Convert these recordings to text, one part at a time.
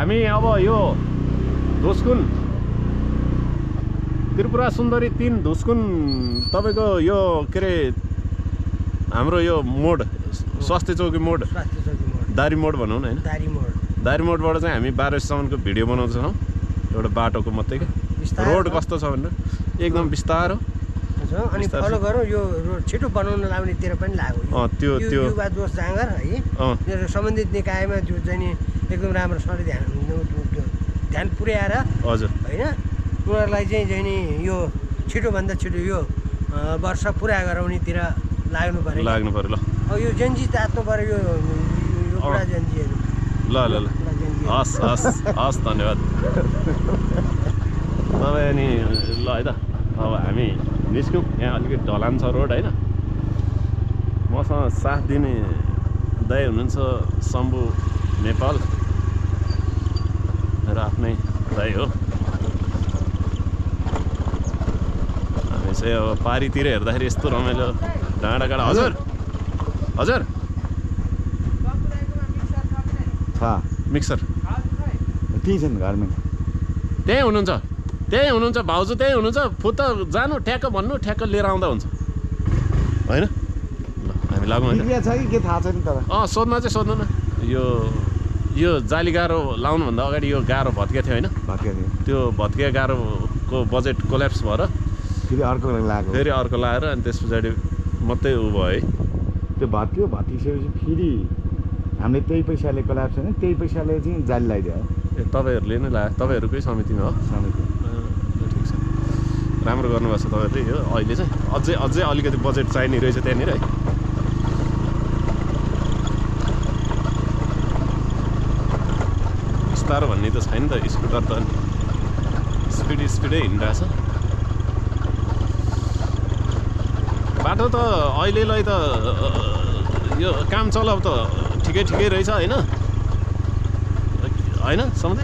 हामी अब यो धुस्कुन त्रिपुरा सुन्दरी 3 धुस्कुन तपाईको यो के रे हाम्रो यो मोड स्वास्थ्य चौकी मोड दारी मोड भनौँ न हैन दारी मोडबाट चाहिँ हामी 12 सम्मको भिडियो बनाउँछौँ एउटा बाटोको मात्रै के रोड कस्तो छ भनेर एकदम बिस्तारो अनि फलो गरौँ यो रोड छिटो बनाउन लाउनेतिर पनि लाग्यो त्यो युवा दोष जाँगर है मेरो सम्बन्धित निकायमा जो चाहिँ एकदम राम्रोसँग ध्यान पुर्याएर हजुर हैन उनीहरूलाई चाहिँ नि यो छिटोभन्दा छिटो यो वर्ष पुरा गराउनेतिर लाग्नु पर्यो ल अब यो जेन्जी तात्नु पर्यो यो पुरा जेन्जीहरू ल हस् धन्यवाद तपाईँ अनि ल है त अब हामी निस्क्यौँ यहाँ अलिकति ढलान छ रोड होइन मसँग साथ दिने दाइ हुनुहुन्छ शम्भु नेपाल मेरो आफ्नै दाइ हो हामी चाहिँ अब पारीतिर हेर्दाखेरि यस्तो रमाइलो डाँडा हजुर मिक्सर त्यही छ नि घरमा त्यहीँ हुनुहुन्छ भाउजू त्यहीँ हुनुहुन्छ फुत्त जानु ठ्याक्क भन्नु ठ्याक्क लिएर आउँदा हुन्छ होइन ल हामी लागौँ होइन छ कि के थाहा छैन तर सोध्नु न यो जाली गाह्रो लाउनुभन्दा अगाडि यो गाह्रो भत्किएको थियो होइन त्यो भत्किया गाह्रोको बजेट कोल्याप्स भएर फेरि अर्को लाएर अनि त्यस पछाडि मात्रै उ भयो है त्यो भत्किसकेपछि फेरि हामीले त्यही पैसाले कोल्याप्स होइन त्यही पैसाले चाहिँ जाली लगाइदियो ए तपाईँहरूले नै लायो तपाईँहरूकै समितिमा हो समिति ठिक छ राम्रो गर्नुभएको छ तपाईँहरूले यो अहिले चाहिँ अझै अलिकति बजेट चाहिने रहेछ त्यहाँनिर है बिस्तारो भन्ने त छैन त स्कुटर त स्पिडै हिँडिरहेछ बाटो त अहिलेलाई त यो काम चलाउ त ठिकै रहेछ होइन सम्झे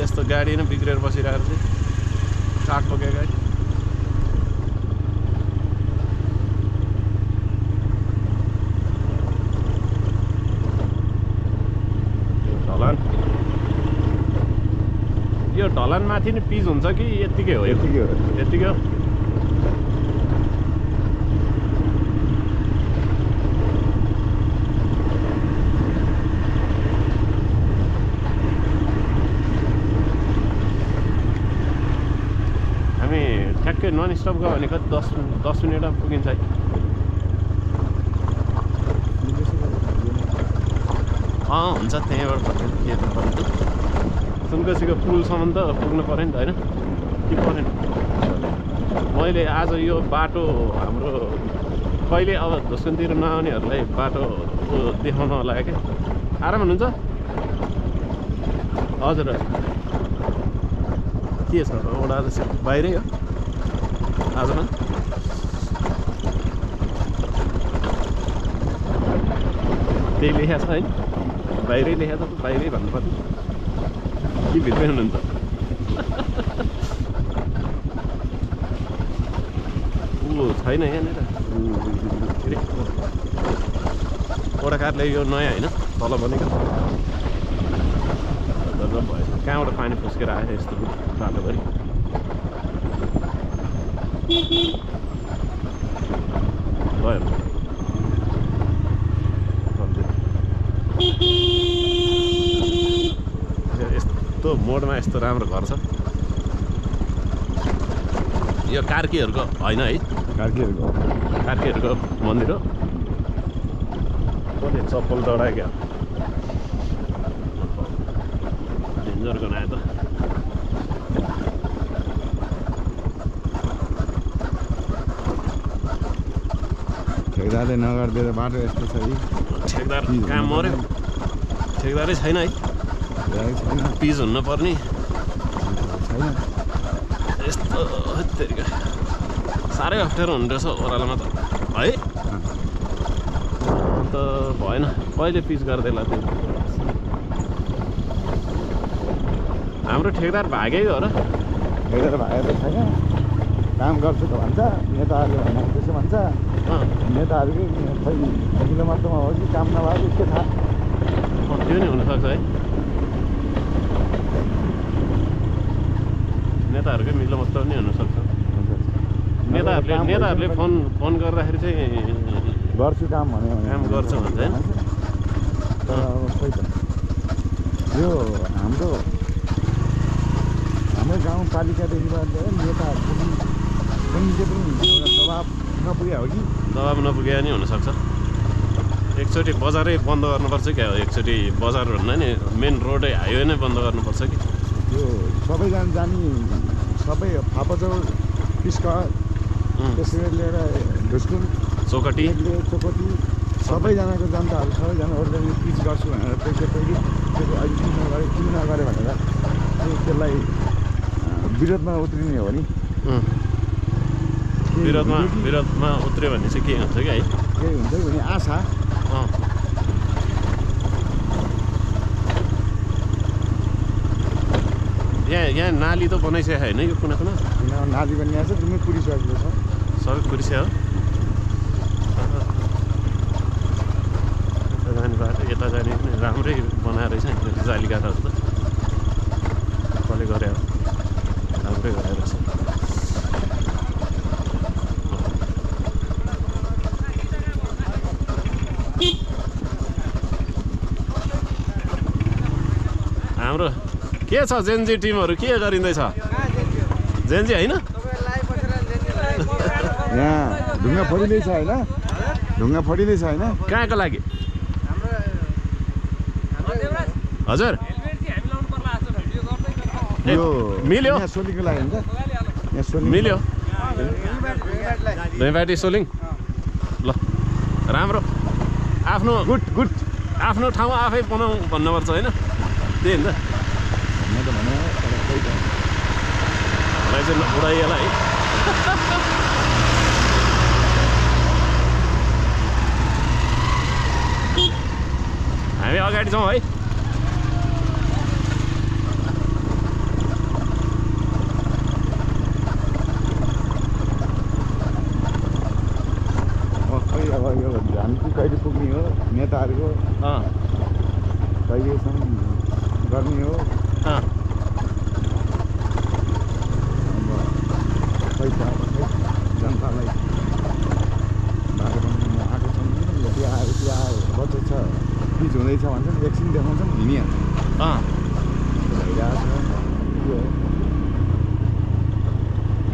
यस्तो गाडी नै बिग्रेर बसिरहेको चाहिँ काठ पक्या गाडी यो ढलान माथि नै पिच हुन्छ कि यत्तिकै हो यत्तिकै हो ठ्याक्कै नन स्टप गयो भने कति 10 मिनटमा पुगिन्छ है हुन्छ त्यहीँबाट सुनकोसीको पुलसम्म त पुग्नु पऱ्यो नि त होइन के पऱ्यो नि मैले आज यो बाटो हाम्रो कहिले अब धुस्कुनतिर नआउनेहरूलाई बाटो देखाउन लाग्यो क्या आराम हुनुहुन्छ हजुर के छ ओडा बाहिरै हो आजमा त्यही लेखेको छ होइन बाहिरै लेखेको छ बाहिरै भन्नुपर्ने के भित्रै हुनुहुन्छ छैन यहाँनिर के अरे वडा कार्यालय यो नयाँ होइन तल बनेको भयो कहाँबाट पानी फुस्केर आयो यस्तो बाटोभरि भयो यस्तो मोडमा यस्तो राम्रो घर छ यो कार्कीहरूको होइन है कार्कीहरूको मन्दिर हो कसले चप्पल दौडायो क्या डेन्जरको नआयो त ठेकदारले नगरिदिएर बाटो यस्तो छ है ठेकदार काम मऱ्यो ठेकदारै छैन है पिज हुनु पर्ने छैन यस्तो तरिका साह्रै अप्ठ्यारो हुने रहेछ ओह्रालोमा त है अन्त भएन कहिले पिच गर्दैला त्यो हाम्रो ठेकदार भागेको हो र ठेकदार भागेको छैन काम गर्छु त भन्छ नेताहरूले भनेको त्यसो भन्छ नेताहरूकै खै अघिल्लो मात्रमा हो कि काम नभएको के थाहा त्यो नै हुनसक्छ है नेताहरूकै मिलो मतलब नि हुनसक्छ। नेताहरूले फोन गर्दाखेरि चाहिँ गर्छु काम भन्यो भने काम गर्छ भन्छ होइन? तर अब खोइ त यो हाम्रो गाउँपालिकादेखिबाट नेताहरूको पनि एउटा दबाब नपुग्या हो कि दबाब नपुगे नि हुनसक्छ। एकचोटि बजारै बन्द गर्नुपर्छ क्या हो, एकचोटि बजार भन्दा नि मेन रोडै हाइवे नै बन्द गर्नुपर्छ कि। यो सबैजना जाने सबै फापचौ पिस्का त्यसरी लिएर ढुस्कुन चौकटी सबैजनाको जनताहरू सबैजना ओर्दै पिच गर्छु भनेर पहिला किन नगरे भनेर त्यसलाई विरोधमा उत्रिने हो नि। विरोधमा उत्र्यो भने चाहिँ के हुन्छ कि है, केही हुन्छ भन्ने आशा। यहाँ नाली त बनाइसकेको होइन यो कुना नाली बनिएको छ, जुनै पुरिसकेको छ, सबै पुरिसक्यो। यता जाने बाटो यता जाने पनि राम्रै बनाएर रहेछ नि, जालीकाटाहरू त कसले गरे हो, राम्रै गरेर रहेछ। हाम्रो के छ जेनजी टिमहरू के गरिँदैछ? जेनजी होइन यहाँ ढुङ्गा फडिँदैछ होइन, ढुङ्गा फडिँदैछ होइन। कहाँको लागि हजुर? यो मिल्यो यहाँ सोलिङको लागि हुन्छ, यहाँ सोलिङ मिल्यो दुईबाटी सोलिङ ल राम्रो। आफ्नो गुड आफ्नो ठाउँ आफै बनाऊ भन्नुपर्छ होइन, त्यही नि त। म त भने मलाई चाहिँ उडाइएला है। हामी अगाडि छौँ है। खै अब यो हामी चाहिँ कहिले पुग्ने हो, नेताहरूको कहिलेसम्म गर्ने हो। अब खै त जनतालाई बाटो बनाउनु आएको छ भने त्यहाँ बजेट छ, पिच हुँदैछ भन्छ नि, एकछिन देखाउँछ नि हिँडिहाल्छ। भइरहेको छ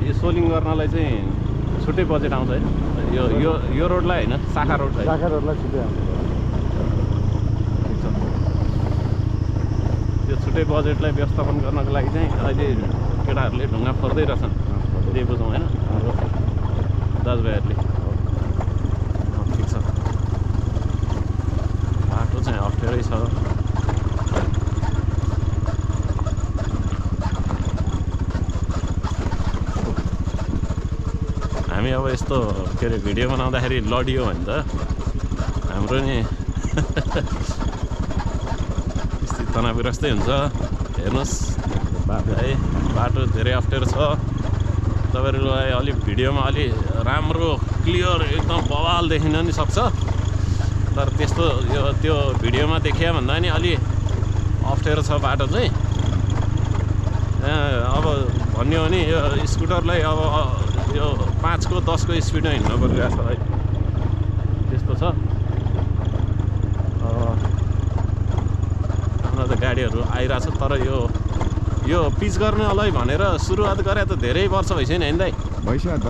यो सोलिङ गर्नलाई चाहिँ छुट्टै बजेट आउँछ है। यो रोडलाई होइन, शाखा रोड है, शाखा रोडलाई छुट्टै आउँछ। ठिक छ। त्यो छुट्टै बजेटलाई व्यवस्थापन गर्नको लागि चाहिँ अहिले केटाहरूले ढुङ्गा फोर्दै रहेछन्, त्यही बुझौँ होइन हाम्रो दाजुभाइहरूले। ठिक छ, बाटो चाहिँ अप्ठ्यारै छ। हामी अब यस्तो के अरे भिडियो बनाउँदाखेरि लडियो भने त हाम्रो नि स्थिति तनावग्रस्तै हुन्छ। हेर्नुहोस् है, बाटो धेरै अप्ठ्यारो छ। तपाईँहरूलाई अलिक भिडियोमा अलि राम्रो क्लियर एकदम बवाल देखिन नि सक्छ, तर त्यस्तो त्यो भिडियोमा देखियो भन्दा नि अलि अप्ठ्यारो छ बाटो चाहिँ। अब भन्यो भने यो स्कुटरलाई अब यो 5 को 10 को स्पिडमा हिँड्नु परिरहेको छ है, त्यस्तो छ। हाम्रो त गाडीहरू आइरहेछ, तर यो पिच गर्नलाई भनेर सुरुवात गरे त धेरै वर्ष भइसक्यो नि होइन दाइ? भइसक्यो त,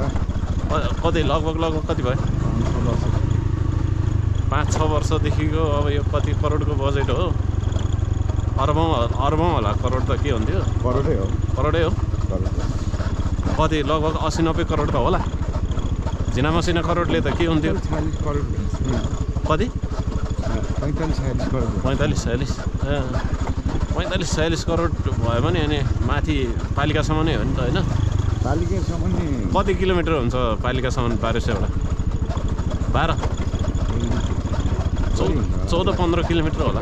कति लगभग कति भयो? 5-6 वर्षदेखिको। अब यो कति करोडको बजेट हो? अरबौँ होला, करोड त के हुन्थ्यो? करोडै हो। कति लगभग 80-90 करोड त होला। झिना मसिना करोडले त के हुन्थ्यो? 40 करोड कति? 45-46 करोड। 45-46 करोड भयो भने अनि माथि पालिकासम्म नै हो नि त होइन? पालिकासम्म नि कति किलोमिटर हुन्छ पालिकासम्म? 1200 12 14-15 किलोमिटर होला।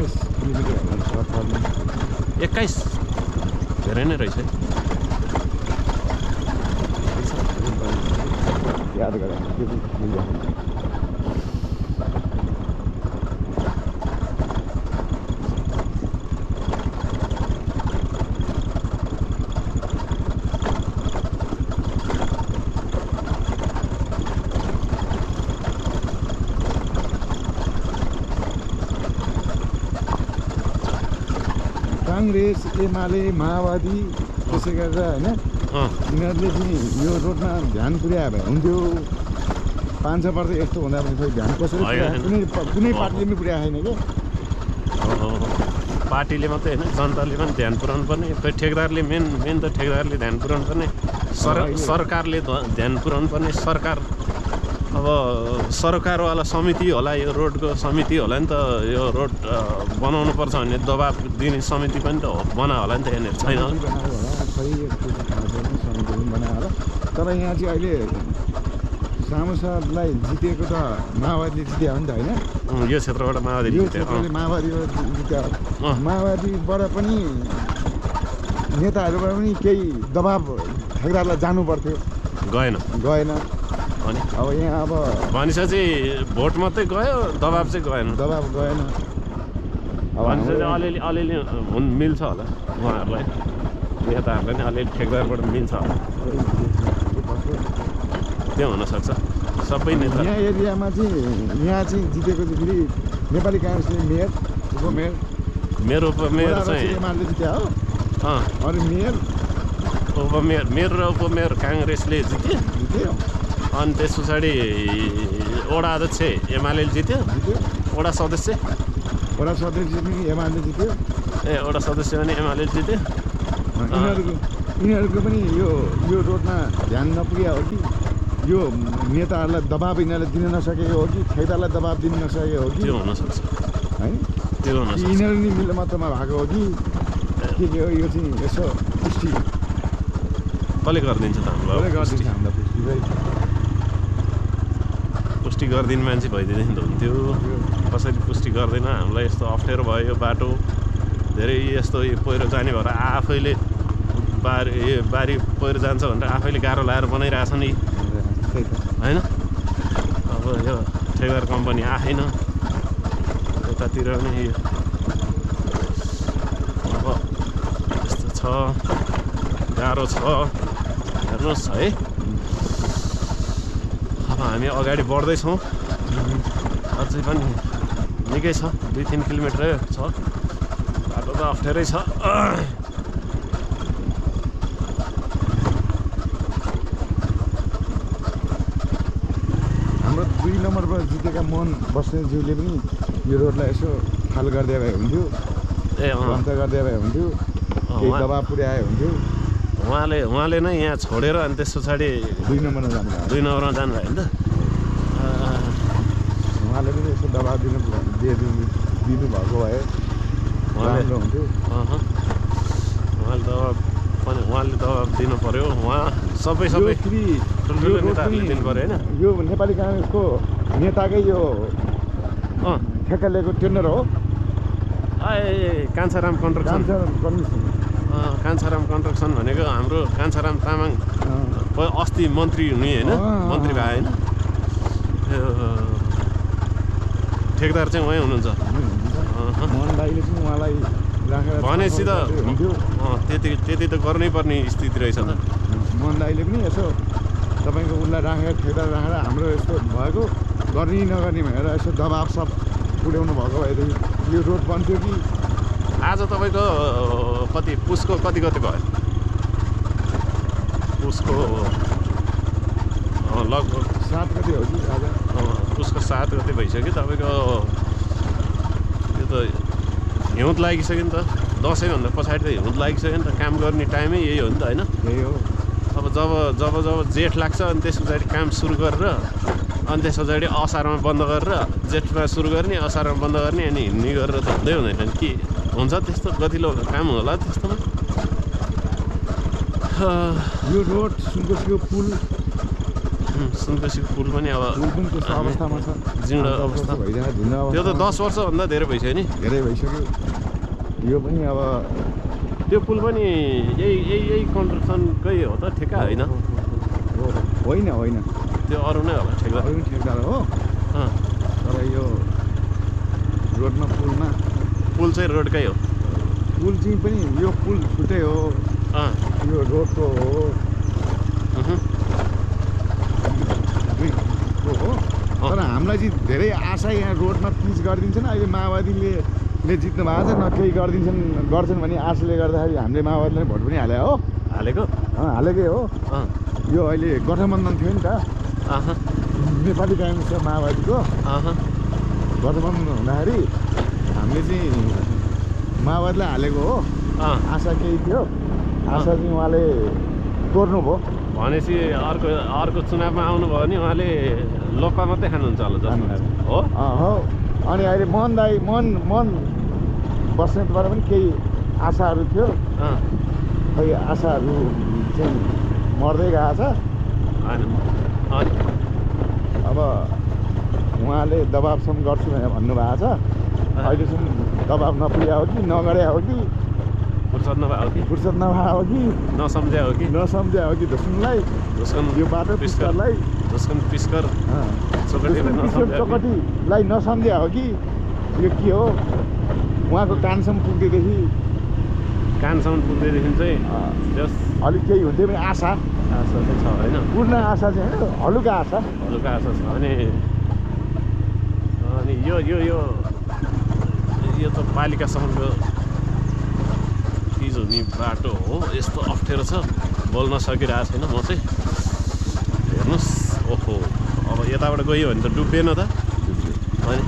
21 धेरै नै रहेछ। याद गरेँ काङ्ग्रेस एमाले माओवादी त्यसै गरेर होइन यिनीहरूले चाहिँ यो रोडमा ध्यान पुर्यायो भए हुन्थ्यो 5-6 वर्ष यस्तो हुँदा पनि खोइ ध्यान कसरी कुनै पार्टीले पनि पुर्याएको छैन क्या पार्टीले मात्रै होइन जनताले पनि ध्यान पुर्याउनु पर्ने खोइ ठेकदारले मेन त ठेकदारले ध्यान पुर्याउनु पर्ने सरकारले ध्यान पुर्याउनु पर्ने सरकार अब सरकारवाला समिति होला यो रोडको समिति होला नि त यो रोड बनाउनु पर्छ भन्ने दबाब दिने समिति पनि त बना होला नि त यहाँनिर छैन तर यहाँ चाहिँ अहिले सामुसालाई जितेको त माओवादीले जित्यो नि त होइन यो क्षेत्रबाट माओवादी यो क्षेत्रले माओवादीबाट जित्यो माओवादीबाट पनि नेताहरूबाट पनि केही दबाब ठेकदारलाई जानु पर्थ्यो गएन अनि अब यहाँ अब भनेपछि भोट मात्रै गयो दबाब चाहिँ गएन दबाब गएन अब भनेपछि अलिअलि मिल्छ होला उहाँहरूलाई नेताहरूलाई नि अलिअलि ठेकदारबाट मिल्छ होला त्यो हुनसक्छ सबै नेता यहाँ एरियामा चाहिँ यहाँ चाहिँ जितेको चाहिँ फेरि नेपाली काङ्ग्रेसले मेयर उपमेयर मेरो उपमेयर चाहिँ एमाले जित्यो हो अनि मेयर मेयर र उपमेयर काङ्ग्रेसले जित्यो अनि त्यस पछाडि वडा अध्यक्ष एमाले जित्यो वडा सदस्य पनि एमाले जित्यो वडा सदस्य पनि एमाले जित्यो यिनीहरूको पनि यो रोडमा ध्यान नपुग्या हो कि यो नेताहरूलाई दबाब यिनीहरूले दिन नसकेको हो कि ठेकदारलाई दबाब दिन नसकेको हो कि त्यो हुनसक्छ है त्यो हुनसक्छ यिनीहरू नि मिल्ने मात्रामा भएको हो कि के हो यो चाहिँ यसो पुष्टि कसले गरिदिन्छ त हामीलाई गरिदिन्छ हामीलाई पुष्टि गरिदिने मान्छे भइदिँदैन त हुन्थ्यो कसरी पुष्टि गर्दैन हामीलाई यस्तो अप्ठ्यारो भयो यो बाटो धेरै यस्तो पहिरो जाने भएर आफैले बारी पहिरो जान्छ भनेर आफैले गाह्रो लगाएर बनाइरहेछ नि होइन अब यो ठेकदार कम्पनी आएन यतातिर पनि अब यस्तो छ गाह्रो छ हेर्नुहोस् है अब हामी अगाडि बढ्दैछौँ अझै पनि निकै छ 2-3 किलोमिटर छ बाटो त अप्ठ्यारै छ हाम्रो 2 नम्बरमा जितेका मोहन बस्नेतज्यूले पनि यो रोडलाई यसो खाल गरिदिए भए हुन्थ्यो अन्त गरिदिए भए हुन्थ्यो केही दबाब पुर्याए हुन्थ्यो उहाँले नै यहाँ छोडेर अनि त्यस पछाडि 2 नम्बरमा जानुभयो 2 नम्बरमा जानुभयो नि त उहाँले पनि यसो दबाब दिनुभएको भए राम्रो हुन्थ्यो उहाँले दबाब दिनु पर्यो उहाँ सबै ठुल्ठुलो नेताहरूले दिनु पर्यो होइन यो नेपाली काङ्ग्रेसको नेताकै यो ठेक्का लिएको टेन्डर हो कान्छाराम कन्स्ट्रक्सन कान्छाराम कन्स्ट्रक्सन भनेको हाम्रो कान्छाराम तामाङ अस्ति मन्त्री हुने होइन मन्त्री भए होइन ठेकदार चाहिँ उहाँ हुनुहुन्छ भनेपछि त त्यति त गर्नै पर्ने स्थिति रहेछ त मोहन दाइले पनि यसो तपाईँको उसलाई राखेर ठेकदार राखेर हाम्रो यस्तो भएको गर्ने नगर्ने भनेर यसो दबाब सब पुर्याउनु भएको भएदेखि यो रोड बन्थ्यो कि आज तपाईँको कति पुसको कति भयो पुसको लगभग 7 गते हो कि आज पुसको 7 गते भइसक्यो तपाईँको यो त हिउँद लागिसक्यो नि त दसैँभन्दा पछाडि त हिउँद लागिसक्यो नि त काम गर्ने टाइमै यही हो नि त होइन यही हो अब जब जेठ लाग्छ अनि त्यस पछाडि काम सुरु गरेर अनि त्यस पछाडि असारमा बन्द गरेर जेठमा सुरु गर्ने असारमा बन्द गर्ने अनि हिँड्ने गरेर त हुँदै हुँदैन के हुन्छ त्यस्तो गतिलो काम होला त्यस्तोमा यो रोड सुनकोसीको पुल पनि अब कस्तो अवस्थामा छ जीर्ण अवस्था त्यो त 10 वर्षभन्दा धेरै भइसक्यो नि धेरै भइसक्यो यो पनि अब त्यो पुल पनि यही कन्स्ट्रक्सनकै हो त ठेक्का होइन त्यो अरू नै होला ठेकदार हो तर यो रोडमा पुल चाहिँ रोडकै हो पुल चाहिँ पनि यो पुल छुट्टै हो यो रोडको हो तर हामीलाई चाहिँ धेरै आशा यहाँ रोडमा पिच गरिदिन्छ नि अहिले माओवादीले ले जित्नु भएको छ न केही गर्छन् भने आशाले गर्दाखेरि हामीले माओवादीलाई भोट पनि हाले हो हालेको हालेकै हो यो अहिले गठबन्धन थियो नि त नेपाली काङ्ग्रेस र माओवादीको गठबन्धन हुँदाखेरि हामीले चाहिँ माओवादीलाई हालेको हो आशा केही थियो आशा चाहिँ उहाँले तोड्नुभयो भनेपछि अर्को चुनावमा आउनुभयो भने उहाँले लोकपा मात्रै खानुहुन्छ होला जस्तो हो हो अनि अहिले मन बस्नेतबाट पनि केही आशाहरू थियो खै आशाहरू चाहिँ मर्दै गएको छ अब उहाँले दबाबसम्म गर्छु भनेर भन्नुभएको छ अहिलेसम्म दबाब नपुर्या हो कि नगरे हो कि फुर्सद नभए हो कि नसम्झ्या हो कि धुस्कुनलाई यो बाटो पिस्करलाई चोकटीलाई नसम्झ्या हो कि यो के हो उहाँको कानसम्म पुग्दैदेखि चाहिँ अलिक केही हुन्थ्यो भने आशा चाहिँ छ होइन पूर्ण आशा चाहिँ होइन हलुका आशा छ अनि यो त पालिकासम्मको चिज हुने बाटो हो यस्तो अप्ठ्यारो छ बोल्न सकिरहेको छैन म चाहिँ हेर्नुहोस् ओहो अब यताबाट गयो भने त डुब्बेन त अनि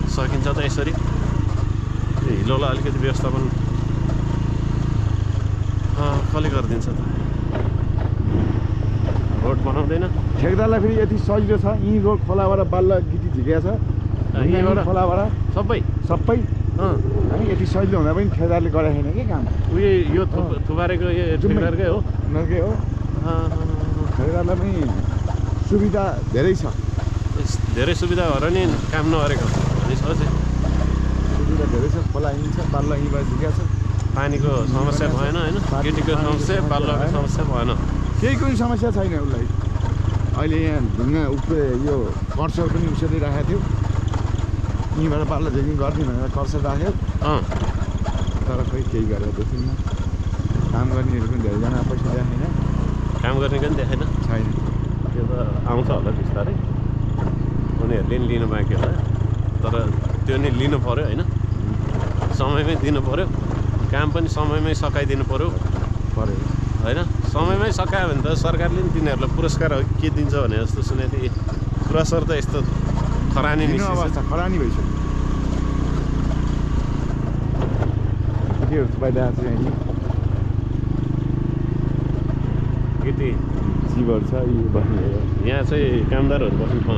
सकिन्छ त यसरी हिलोलाई अलिकति व्यवस्थापन कसले गरिदिन्छ त रोड बनाउँदैन ठेकदारलाई फेरि यति सजिलो छ यहीँ रोड खोलाबाट बाल्ल गिटी झिकेको छ यहीँबाट खोलाबाट सबै अनि यति सजिलो हुँदा पनि ठेकदारले गरेको छैन कि काम उयो यो थुपारेको यो ठेकदारकै हो उनीहरूकै हो ठेकदारलाई पनि सुविधा धेरै छ धेरै सुविधा भएर नि काम नगरेको अनि छ सुविधा धेरै छ खोला यहीँ छ बाल्ल यहीँबाट झिकेको छ पानीको समस्या भएन होइन केटीको समस्या बाल्यको समस्या भएन केही कुनै समस्या छैन उसलाई अहिले यहाँ ढुङ्गा यो कर्सर पनि उसरी राखेको थियो यहीँबाट बाल्ल झेकिङ गरिदिउँ भनेर कर्सर राख्यो तर खै केही गरेर देखिन्न काम गर्नेहरू पनि धेरैजना पैसा देखाएन काम गर्ने पनि देखाएन छैन त्यो त आउँछ होला बिस्तारै उनीहरूले नि लिनु बाँकी होला तर त्यो नि लिनु पऱ्यो होइन समयमै दिनु पऱ्यो काम पनि समयमै सकाइदिनु पऱ्यो होइन समयमै सकायो भने त सरकारले पनि तिनीहरूलाई पुरस्कार के दिन्छ भने जस्तो सुनेको थिएँ पुरस्कार त यस्तो खरानी अवस्था खरानी भइसक्यो केटीहरू थुपाइरहेको छ केटी जीवहरू छ यो बस्ने यहाँ चाहिँ कामदारहरू बस्ने ठाउँ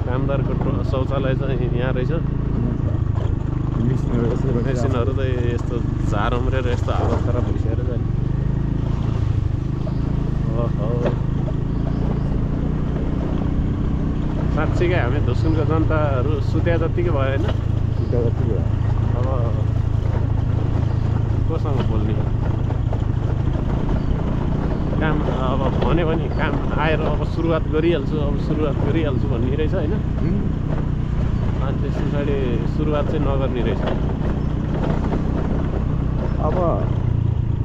कामदारको शौचालय चाहिँ यहाँ रहेछ मेसिनहरू त यस्तो झार उम्रेर यस्तो हालत खराब भइसकेर जाने साँच्चीकै हामी धुस्कुनको जनताहरू सुत्या जत्तिकै भयो होइन अब कोसँग बोल्ने काम अब भन्यो भने काम आएर अब सुरुवात गरिहाल्छु भन्ने रहेछ होइन अनि त्यस पछाडि सुरुवात चाहिँ नगर्ने रहेछ अब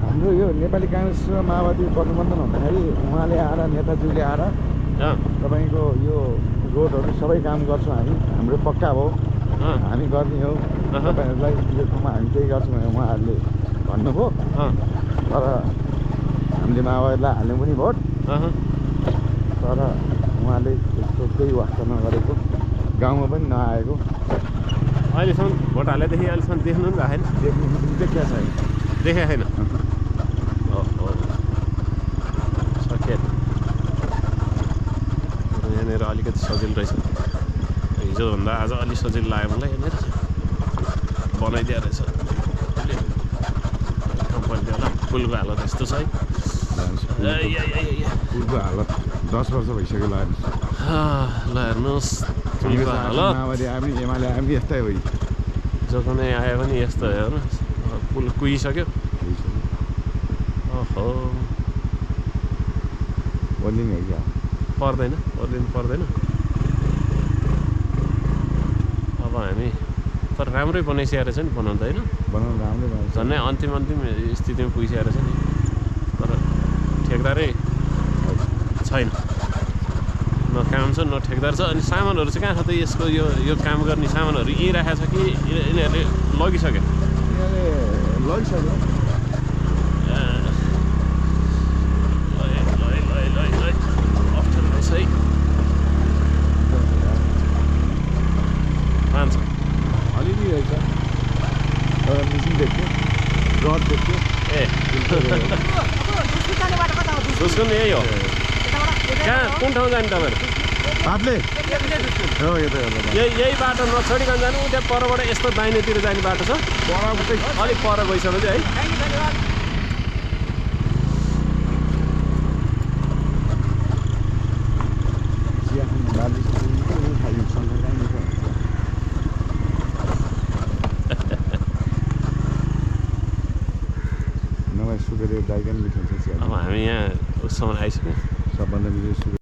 हाम्रो यो नेपाली काङ्ग्रेस र माओवादी गठबन्धन हुँदाखेरि उहाँले आएर नेताजीले आएर तपाईँको यो रोडहरू सबै काम गर्छौँ हाम्रो पक्का हो हामी गर्ने हो तपाईँहरूलाई यो ठाउँमा हामी केही गर्छौँ भने उहाँहरूले भन्नुभयो तर हामीले माओवादीलाई हाल्यौँ पनि भोट तर उहाँले त्यस्तो केही वास्ता नगरेको गाउँमा पनि नआएको अहिलेसम्म भोट हालेदेखि अहिलेसम्म देख्नु पनि आएन देखेको छैन सकियो यहाँनिर अलिकति सजिलो रहेछ हिजोभन्दा आज अलि सजिलो लाग्यो मलाई यहाँनिर बनाइदिएको रहेछ कम्पनीले होला पुलको हालत यस्तो छ है पुलको हालत 10 वर्ष भइसक्यो ल हेर्नुहोस् माओवादी आयो पनि एमाले आयो पनि यस्तै हो जो कुनै आयो पनि यस्तो हेर्नुहोस् पुल कुहिसक्यो ओहो ओर्लिने हो क्या पर्दैन अब हामी तर राम्रै बनाइसकेको रहेछ नि बनाउँदा होइन बनाउनु राम्रै भयो झन्डै अन्तिम स्थितिमा पुगिसकेको रहेछ नि तर ठेकदारै छैन न काम छ न ठेकदार छ अनि सामानहरू चाहिँ कहाँ छ त यसको यो काम गर्ने सामानहरू यहीँ राखेको छ कि यिनीहरूले लगिसक्यो यिनीहरूले लगिसक्यो अप्ठ्यारो रहेछ है पाँच अलिअलि रहेछ तर मिसिन देख्थ्यो रड देख्थ्यो ए उसको नि यही हो कहाँ कुन ठाउँ जाने तपाईँहरू पातले हो यो त यही बाटो नछोडिकन जानु त्यहाँ परबाट यस्तो दाहिनेतिर जाने बाटो छ अलिक पर गइसकेपछि है चिया खानु बाली खायो नभए सुकेर गाई पनि मिठाउँछ चिया अब हामी यहाँ उससम्म आइसक्यौँ सबभन्दा मिठो